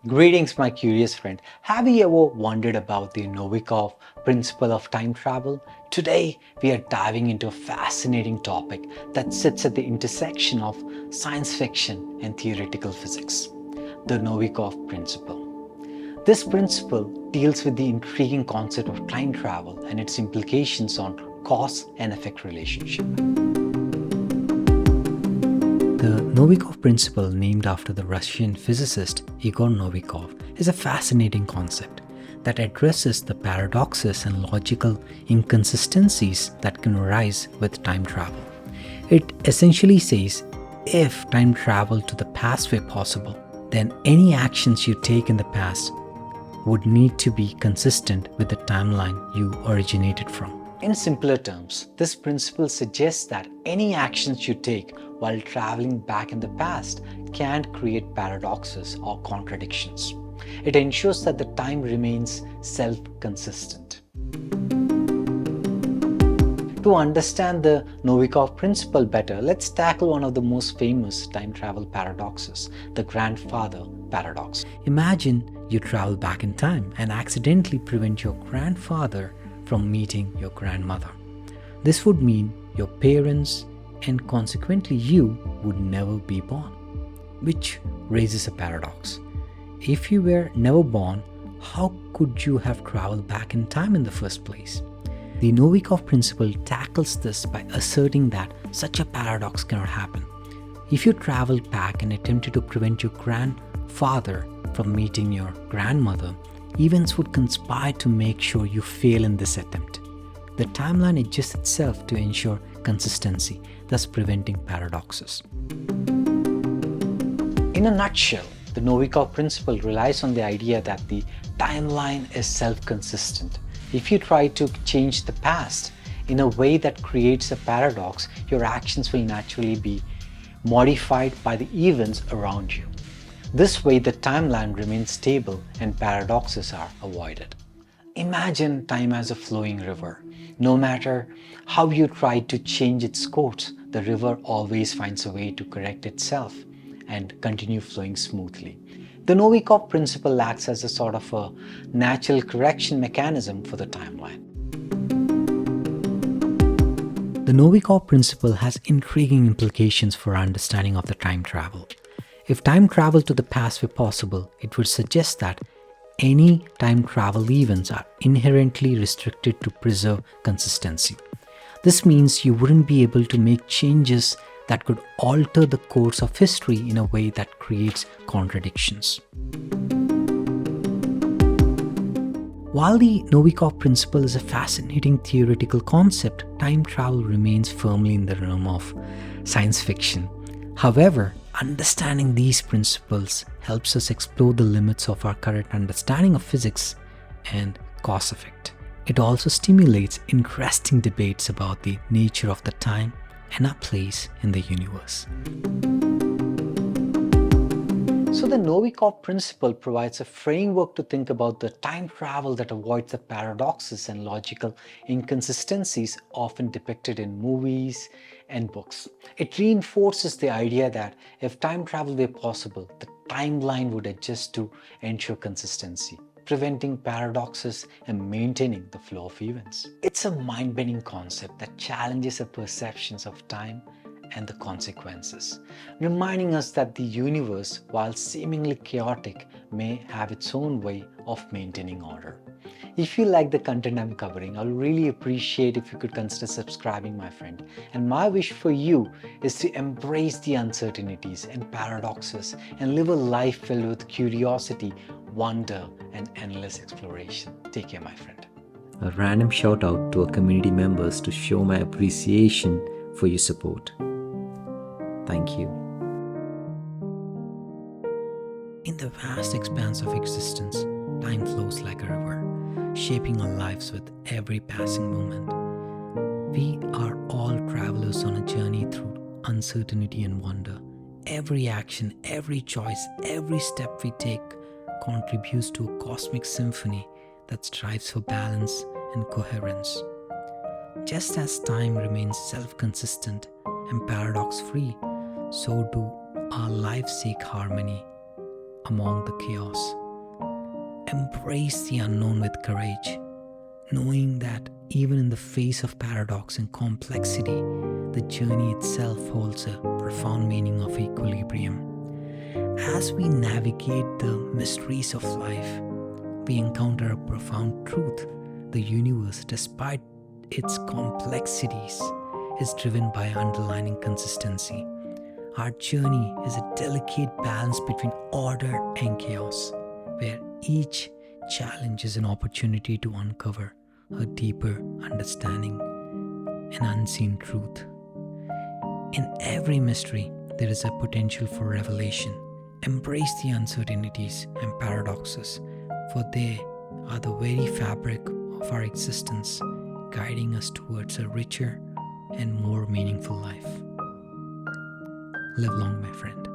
Greetings, my curious friend. Have you ever wondered about the Novikov principle of time travel? Today, we are diving into a fascinating topic that sits at the intersection of science fiction and theoretical physics, the Novikov Principle. This principle deals with the intriguing concept of time travel and its implications on cause and effect relationship. The Novikov principle, named after the Russian physicist Igor Novikov, is a fascinating concept that addresses the paradoxes and logical inconsistencies that can arise with time travel. It essentially says, if time travel to the past were possible, then any actions you take in the past would need to be consistent with the timeline you originated from. In simpler terms, this principle suggests that any actions you take while traveling back in the past can't create paradoxes or contradictions. It ensures that the time remains self-consistent. To understand the Novikov principle better, let's tackle one of the most famous time travel paradoxes, the grandfather paradox. Imagine you travel back in time and accidentally prevent your grandfather from meeting your grandmother. This would mean your parents and consequently you would never be born, which raises a paradox. If you were never born, how could you have traveled back in time in the first place? The Novikov principle tackles this by asserting that such a paradox cannot happen. If you traveled back and attempted to prevent your grandfather from meeting your grandmother, events would conspire to make sure you fail in this attempt. The timeline adjusts itself to ensure consistency, thus preventing paradoxes. In a nutshell, the Novikov principle relies on the idea that the timeline is self-consistent. If you try to change the past in a way that creates a paradox, your actions will naturally be modified by the events around you. This way, the timeline remains stable and paradoxes are avoided. Imagine time as a flowing river. No matter how you try to change its course, the river always finds a way to correct itself and continue flowing smoothly. The Novikov principle acts as a sort of a natural correction mechanism for the timeline. The Novikov principle has intriguing implications for our understanding of the time travel. If time travel to the past were possible, it would suggest that any time travel events are inherently restricted to preserve consistency. This means you wouldn't be able to make changes that could alter the course of history in a way that creates contradictions. While the Novikov principle is a fascinating theoretical concept, time travel remains firmly in the realm of science fiction. However, understanding these principles helps us explore the limits of our current understanding of physics and cause effect. It also stimulates interesting debates about the nature of the time and our place in the universe. So the Novikov principle provides a framework to think about the time travel that avoids the paradoxes and logical inconsistencies often depicted in movies and books. It reinforces the idea that if time travel were possible, the timeline would adjust to ensure consistency, preventing paradoxes and maintaining the flow of events. It's a mind-bending concept that challenges our perceptions of time and the consequences, reminding us that the universe, while seemingly chaotic, may have its own way of maintaining order. If you like the content I'm covering, I'll really appreciate if you could consider subscribing, my friend. And my wish for you is to embrace the uncertainties and paradoxes and live a life filled with curiosity, wonder, and endless exploration. Take care, my friend. A random shout out to our community members to show my appreciation for your support. Thank you. In the vast expanse of existence, time flows like a river, shaping our lives with every passing moment. We are all travelers on a journey through uncertainty and wonder. Every action, every choice, every step we take contributes to a cosmic symphony that strives for balance and coherence. Just as time remains self-consistent and paradox-free, so do our lives seek harmony, among the chaos. Embrace the unknown with courage, knowing that even in the face of paradox and complexity, the journey itself holds a profound meaning of equilibrium. As we navigate the mysteries of life, we encounter a profound truth. The universe, despite its complexities, is driven by underlying consistency. Our journey is a delicate balance between order and chaos, where each challenge is an opportunity to uncover a deeper understanding, an unseen truth. In every mystery, there is a potential for revelation. Embrace the uncertainties and paradoxes, for they are the very fabric of our existence, guiding us towards a richer and more meaningful life. Live long, my friend.